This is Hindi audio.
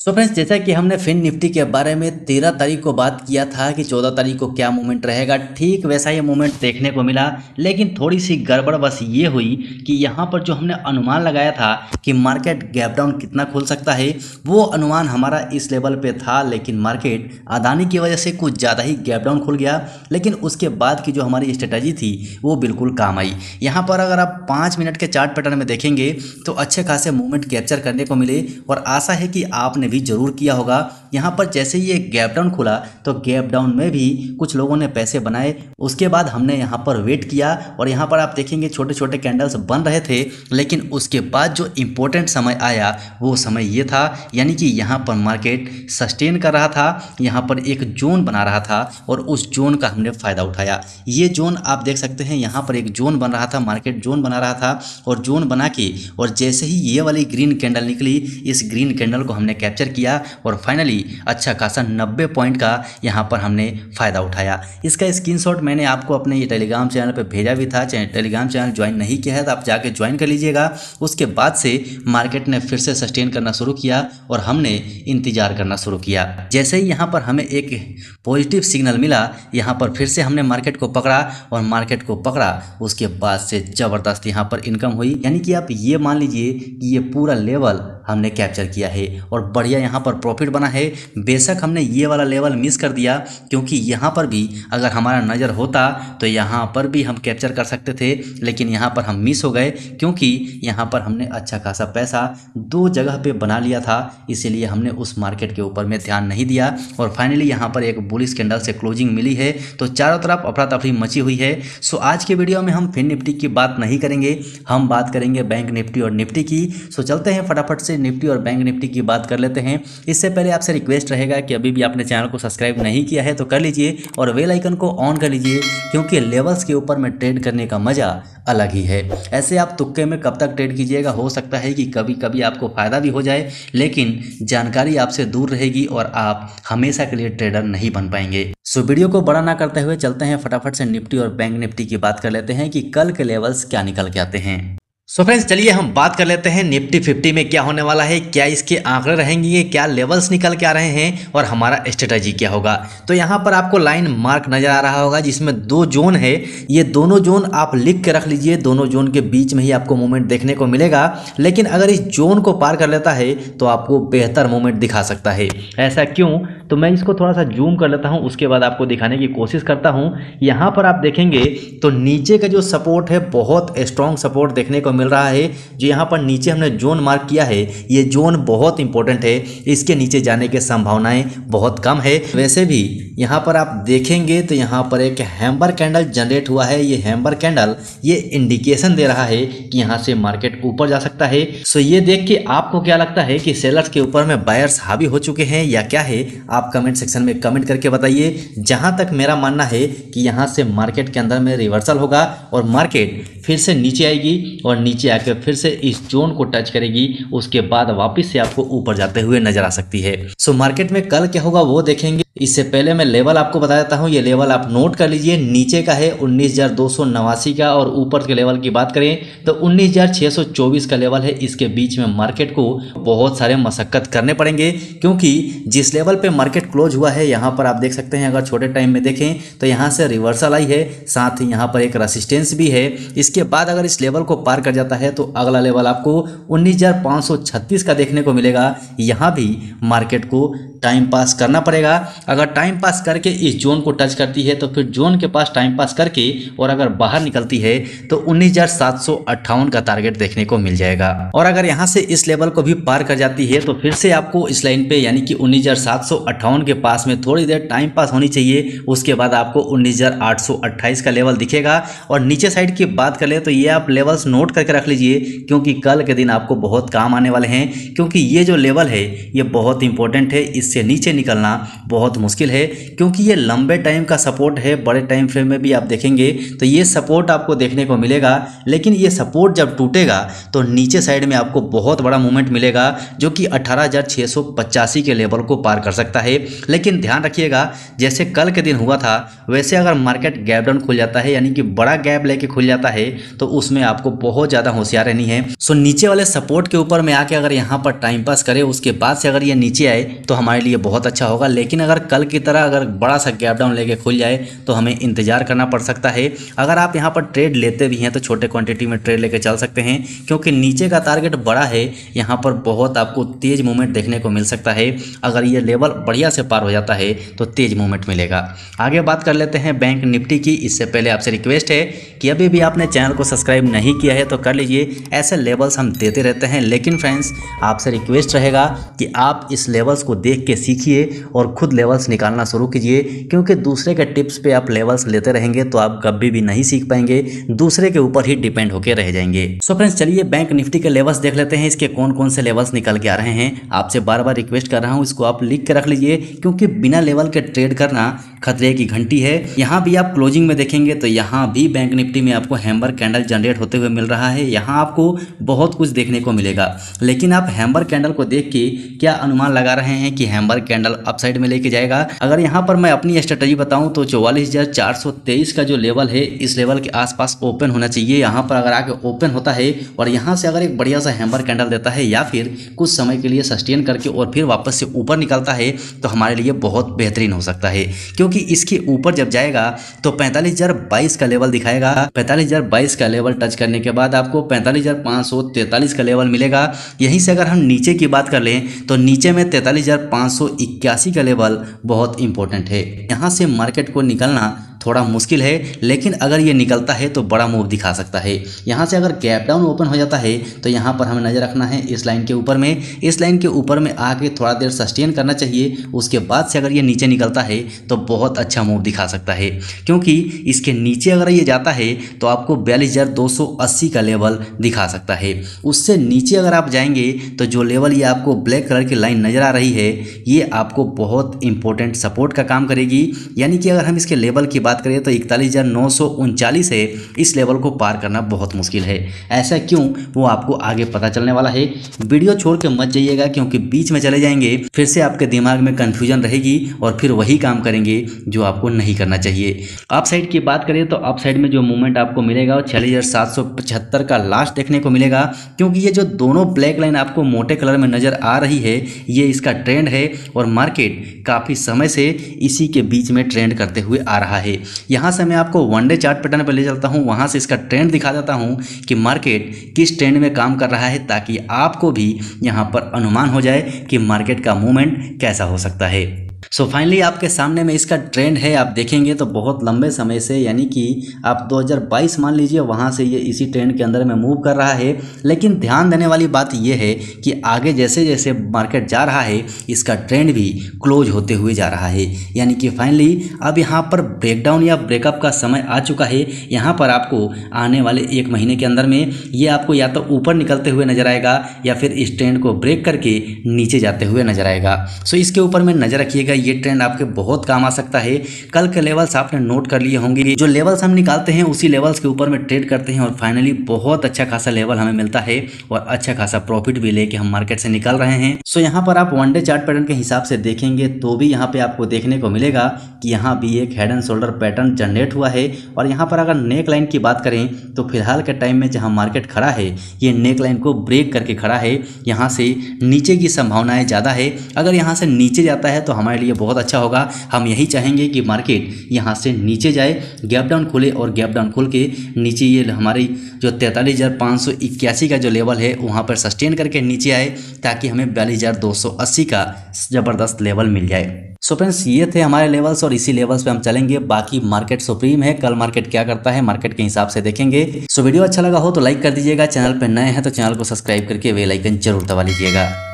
सो फ्रेंड्स, जैसा कि हमने फिन निफ्टी के बारे में 13 तारीख को बात किया था कि 14 तारीख को क्या मूवमेंट रहेगा, ठीक वैसा ही मूवमेंट देखने को मिला। लेकिन थोड़ी सी गड़बड़ बस ये हुई कि यहाँ पर जो हमने अनुमान लगाया था कि मार्केट गैप डाउन कितना खोल सकता है, वो अनुमान हमारा इस लेवल पे था। लेकिन मार्केट अदानी की वजह से कुछ ज़्यादा ही गैप डाउन खुल गया। लेकिन उसके बाद की जो हमारी स्ट्रेटजी थी वो बिल्कुल काम आई। यहाँ पर अगर आप 5 मिनट के चार्ट पैटर्न में देखेंगे तो अच्छे खासे मूवमेंट कैप्चर करने को मिले, और आशा है कि आपने भी जरूर किया होगा। यहाँ पर जैसे ही ये गैप डाउन खुला तो गैप डाउन में भी कुछ लोगों ने पैसे बनाए। उसके बाद हमने यहाँ पर वेट किया और यहाँ पर आप देखेंगे छोटे छोटे कैंडल्स बन रहे थे। लेकिन उसके बाद जो इम्पोर्टेंट समय आया वो समय ये था, यानी कि यहाँ पर मार्केट सस्टेन कर रहा था, यहाँ पर एक जोन बना रहा था और उस जोन का हमने फ़ायदा उठाया। ये जोन आप देख सकते हैं, यहाँ पर एक जोन बन रहा था, मार्केट जोन बना रहा था और जोन बना के और जैसे ही ये वाली ग्रीन कैंडल निकली, इस ग्रीन कैंडल को हमने कैप्चर किया और फाइनली अच्छा खासा 90 पॉइंट का यहाँ पर हमने फ़ायदा उठाया। इसका स्क्रीनशॉट मैंने आपको अपने ये टेलीग्राम चैनल पे भेजा भी था। टेलीग्राम चैनल ज्वाइन नहीं किया है तो आप जाके ज्वाइन कर लीजिएगा। उसके बाद से मार्केट ने फिर से सस्टेन करना शुरू किया और हमने इंतजार करना शुरू किया। जैसे ही यहाँ पर हमें एक पॉजिटिव सिग्नल मिला, यहाँ पर फिर से हमने मार्केट को पकड़ा और मार्केट को पकड़ा उसके बाद से ज़बरदस्त यहाँ पर इनकम हुई। यानी कि आप ये मान लीजिए कि ये पूरा लेवल हमने कैप्चर किया है और बढ़िया यहाँ पर प्रॉफिट बना है। बेशक हमने ये वाला लेवल मिस कर दिया, क्योंकि यहाँ पर भी अगर हमारा नज़र होता तो यहाँ पर भी हम कैप्चर कर सकते थे, लेकिन यहाँ पर हम मिस हो गए क्योंकि यहाँ पर हमने अच्छा खासा पैसा दो जगह पे बना लिया था। इसीलिए हमने उस मार्केट के ऊपर में ध्यान नहीं दिया और फाइनली यहाँ पर एक बुलिश कैंडल से क्लोजिंग मिली है तो चारों तरफ अफरा तफरी मची हुई है। सो आज के वीडियो में हम फिन निफ्टी की बात नहीं करेंगे, हम बात करेंगे बैंक निफ्टी और निफ्टी की। सो चलते हैं फटाफट से निफ्टी और बैंक निफ्टी की बात कर लेते हैं। इससे पहले आपसे रिक्वेस्ट रहेगा कि अभी भी आपने चैनल को सब्सक्राइब नहीं किया है तो कर लीजिए और बेल आइकन को ऑन कर लीजिए, क्योंकि लेवल्स के ऊपर में ट्रेड करने का मजा अलग ही है। ऐसे आप तुक्के में कब तक ट्रेड कीजिएगा, हो सकता है कि कभी कभी आपको फायदा भी हो जाए, लेकिन जानकारी आपसे दूर रहेगी और आप हमेशा के लिए ट्रेडर नहीं बन पाएंगे। सो वीडियो को बड़ा ना करते हुए चलते हैं फटाफट से निफ्टी और बैंक निफ्टी की बात कर लेते हैं कि कल के लेवल्स क्या निकल के आते हैं। सो फ्रेंड्स, चलिए हम बात कर लेते हैं निफ्टी 50 में क्या होने वाला है, क्या इसके आंकड़े रहेंगे, क्या लेवल्स निकल के आ रहे हैं और हमारा स्ट्रेटजी क्या होगा। तो यहाँ पर आपको लाइन मार्क नजर आ रहा होगा जिसमें दो जोन है। ये दोनों जोन आप लिख के रख लीजिए, दोनों जोन के बीच में ही आपको मूवमेंट देखने को मिलेगा। लेकिन अगर इस जोन को पार कर लेता है तो आपको बेहतर मूवमेंट दिखा सकता है। ऐसा क्यों, तो मैं इसको थोड़ा सा जूम कर लेता हूँ, उसके बाद आपको दिखाने की कोशिश करता हूँ। यहाँ पर आप देखेंगे तो नीचे का जो सपोर्ट है बहुत स्ट्रॉन्ग सपोर्ट देखने को मिल रहा है। जो यहाँ पर नीचे हमने जोन मार्क किया है, ये जोन बहुत इंपॉर्टेंट है, इसके नीचे जाने की संभावनाएं बहुत कम है। वैसे भी यहाँ पर आप देखेंगे तो यहाँ पर एक हैम्बर कैंडल जनरेट हुआ है। ये हैम्बर कैंडल ये इंडिकेशन दे रहा है कि यहाँ से मार्केट ऊपर जा सकता है। सो ये देख के आपको क्या लगता है कि सेलर्स के ऊपर में बायर्स हावी हो चुके हैं या क्या है, आप कमेंट सेक्शन में कमेंट करके बताइए। जहाँ तक मेरा मानना है कि यहाँ से मार्केट के अंदर में रिवर्सल होगा और मार्केट फिर से नीचे आएगी और नीचे आकर फिर से इस जोन को टच करेगी, उसके बाद वापस से आपको ऊपर जाते हुए नजर आ सकती है। सो मार्केट में कल क्या होगा वो देखेंगे। इससे पहले मैं लेवल आपको बता देता हूँ, ये लेवल आप नोट कर लीजिए। नीचे का है 19,289 का और ऊपर के लेवल की बात करें तो 19,624 का लेवल है। इसके बीच में मार्केट को बहुत सारे मशक्कत करने पड़ेंगे, क्योंकि जिस लेवल पे मार्केट क्लोज हुआ है यहाँ पर आप देख सकते हैं, अगर छोटे टाइम में देखें तो यहाँ से रिवर्सल आई है, साथ ही यहाँ पर एक रेसिस्टेंस भी है। इसके बाद अगर इस लेवल को पार कर जाता है तो अगला लेवल आपको 19,536 का देखने को मिलेगा। यहाँ भी मार्केट को टाइम पास करना पड़ेगा। अगर टाइम पास करके इस जोन को टच करती है तो फिर जोन के पास टाइम पास करके और अगर बाहर निकलती है तो 19,758 का टारगेट देखने को मिल जाएगा। और अगर यहाँ से इस लेवल को भी पार कर जाती है तो फिर से आपको इस लाइन पे यानी कि 19,758 के पास में थोड़ी देर टाइम पास होनी चाहिए। उसके बाद आपको 19,828 का लेवल दिखेगा। और नीचे साइड की बात करें तो ये आप लेवल्स नोट करके रख लीजिए, क्योंकि कल के दिन आपको बहुत काम आने वाले हैं। क्योंकि ये जो लेवल है ये बहुत इंपॉर्टेंट है, इससे नीचे निकलना बहुत मुश्किल है, क्योंकि ये लंबे टाइम का सपोर्ट है। बड़े टाइम फ्रेम में भी आप देखेंगे तो ये सपोर्ट आपको देखने को मिलेगा, लेकिन ये सपोर्ट जब टूटेगा तो नीचे साइड में आपको बहुत बड़ा मूवमेंट मिलेगा जो कि 18,685 के लेवल को पार कर सकता है। लेकिन ध्यान रखिएगा जैसे कल के दिन हुआ था वैसे अगर मार्केट गैप डाउन खुल जाता है यानी कि बड़ा गैप लेके खुल जाता है तो उसमें आपको बहुत ज़्यादा होशियार रहनी है। सो नीचे वाले सपोर्ट के ऊपर में आके अगर यहाँ पर टाइम पास करे उसके बाद से अगर ये नीचे आए तो हमारे लिए बहुत अच्छा होगा, लेकिन अगर कल की तरह अगर बड़ा सा गैप डाउन लेके खुल जाए तो हमें इंतजार करना पड़ सकता है। अगर आप यहाँ पर ट्रेड लेते भी हैं तो छोटे क्वांटिटी में ट्रेड लेके चल सकते हैं क्योंकि नीचे का टारगेट बड़ा है, यहाँ पर बहुत आपको तेज मूवमेंट देखने को मिल सकता है। अगर ये लेवल बढ़िया से पार हो जाता है तो तेज मूवमेंट मिलेगा। आगे बात कर लेते हैं बैंक निफ्टी की। इससे पहले आपसे रिक्वेस्ट है कि अभी भी आपने चैनल को सब्सक्राइब नहीं किया है तो कर लीजिए, ऐसे लेवल्स हम देते रहते हैं। लेकिन फ्रेंड्स आपसे रिक्वेस्ट रहेगा कि आप इस लेवल्स को देख के सीखिए और खुद लेवल्स निकालना शुरू कीजिए, क्योंकि दूसरे के टिप्स पे आप लेवल्स लेते रहेंगे तो आप कभी भी नहीं सीख पाएंगे, दूसरे के ऊपर ही डिपेंड होकर रह जाएंगे। सो फ्रेंड्स चलिए बैंक निफ्टी के लेवल्स देख लेते हैं, इसके कौन कौन से लेवल्स निकल के आ रहे हैं। आपसे बार बार रिक्वेस्ट कर रहा हूँ इसको आप लिख के रख लीजिए, क्योंकि बिना लेवल के ट्रेड करना खतरे की घंटी है। यहाँ भी आप क्लोजिंग में देखेंगे तो यहाँ भी बैंक निफ्टी में आपको हैमर कैंडल जनरेट होते हुए मिल रहा है। यहाँ आपको बहुत कुछ देखने को मिलेगा, लेकिन आप हैमर कैंडल को देख के क्या अनुमान लगा रहे हैं कि हैमर कैंडल अपसाइड में लेके जाएगा। अगर यहाँ पर मैं अपनी स्ट्रेटजी बताऊं तो 44,423 का जो लेवल है इस लेवल के आसपास ओपन होना चाहिए। यहाँ पर अगर आके ओपन होता है और यहाँ से अगर एक बढ़िया सा हैमर कैंडल देता है या फिर कुछ समय के लिए सस्टेन करके और फिर वापस से ऊपर निकलता है तो हमारे लिए बहुत बेहतरीन हो सकता है, क्योंकि इसके ऊपर जब जाएगा तो 45,022 का लेवल दिखाएगा। 45,022 का लेवल टच करने के बाद आपको 45,543 का लेवल मिलेगा। यहीं से अगर हम नीचे की बात कर लें तो नीचे में 43,581 का लेवल बहुत इंपॉर्टेंट है। यहाँ से मार्केट को निकलना थोड़ा मुश्किल है, लेकिन अगर ये निकलता है तो बड़ा मूव दिखा सकता है। यहाँ से अगर गैप डाउन ओपन हो जाता है तो यहाँ पर हमें नज़र रखना है इस लाइन के ऊपर में। इस लाइन के ऊपर में आके थोड़ा देर सस्टेन करना चाहिए, उसके बाद से अगर ये नीचे निकलता है तो बहुत अच्छा मूव दिखा सकता है, क्योंकि इसके नीचे अगर ये जाता है तो आपको 42,280 का लेवल दिखा सकता है। उससे नीचे अगर आप जाएंगे तो जो लेवल ये आपको ब्लैक कलर की लाइन नज़र आ रही है ये आपको बहुत इंपॉर्टेंट सपोर्ट का काम करेगी। यानी कि अगर हम इसके लेवल की बात करें तो 41,939 है, इस लेवल को पार करना बहुत मुश्किल है। ऐसा क्यों वो आपको आगे पता चलने वाला है। वीडियो छोड़ के मत जाइएगा, क्योंकि बीच में चले जाएंगे फिर से आपके दिमाग में कंफ्यूजन रहेगी और फिर वही काम करेंगे जो आपको नहीं करना चाहिए। अप साइड की बात करें तो अप साइड में जो मूवमेंट आपको मिलेगा वो 46,775 का लास्ट देखने को मिलेगा, क्योंकि ये जो दोनों ब्लैक लाइन आपको मोटे कलर में नजर आ रही है ये इसका ट्रेंड है और मार्केट काफी समय से इसी के बीच में ट्रेंड करते हुए आ रहा है। यहाँ से मैं आपको वनडे चार्ट पैटर्न पर ले चलता हूँ, वहाँ से इसका ट्रेंड दिखा देता हूँ कि मार्केट किस ट्रेंड में काम कर रहा है, ताकि आपको भी यहाँ पर अनुमान हो जाए कि मार्केट का मूवमेंट कैसा हो सकता है। सो फाइनली आपके सामने में इसका ट्रेंड है, आप देखेंगे तो बहुत लंबे समय से, यानी कि आप 2022 मान लीजिए वहाँ से ये इसी ट्रेंड के अंदर में मूव कर रहा है। लेकिन ध्यान देने वाली बात ये है कि आगे जैसे जैसे मार्केट जा रहा है इसका ट्रेंड भी क्लोज होते हुए जा रहा है, यानी कि फाइनली अब यहाँ पर ब्रेकडाउन या ब्रेकअप का समय आ चुका है। यहाँ पर आपको आने वाले 1 महीने के अंदर में ये आपको या तो ऊपर निकलते हुए नजर आएगा या फिर इस ट्रेंड को ब्रेक करके नीचे जाते हुए नजर आएगा। सो इसके ऊपर में नजर रखिएगा, ये ट्रेंड आपके बहुत काम आ सकता है। कल के लेवल्स आपने नोट कर लिए होंगे, जो लेवल्स हम निकालते हैं उसी लेवल्स के ऊपर में ट्रेड करते हैं और फाइनली बहुत अच्छा खासा लेवल हमें मिलता है और अच्छा खासा प्रॉफिट भी लेके हम मार्केट से निकल रहे हैं। सो यहाँ पर आप वनडे चार्ट पैटर्न के हिसाब से देखेंगे तो भी यहाँ पे आपको देखने को मिलेगा कि यहाँ भी एक head and shoulder pattern generate हुआ है। और यहाँ पर अगर नेक लाइन की बात करें तो फिलहाल के टाइम में जहाँ मार्केट खड़ा है ये नेक लाइन को ब्रेक करके खड़ा है। यहाँ से नीचे की संभावनाएं ज़्यादा है, अगर यहाँ से नीचे जाता है तो हमारे लिए बहुत अच्छा होगा। हम यही चाहेंगे कि मार्केट यहाँ से नीचे जाए, गैप डाउन खुले और गैप डाउन खुल के नीचे ये हमारी जो 43,581 का जो लेवल है वहाँ पर सस्टेन करके नीचे आए, ताकि हमें 42,280 का ज़बरदस्त लेवल मिल जाए। सो फ्रेंड्स ये थे हमारे लेवल्स और इसी लेवल्स पे हम चलेंगे। बाकी मार्केट सुप्रीम है, कल मार्केट क्या करता है मार्केट के हिसाब से देखेंगे। सो वीडियो अच्छा लगा हो तो लाइक कर दीजिएगा, चैनल पर नए हैं तो चैनल को सब्सक्राइब करके बेल आइकन जरूर दबा लीजिएगा।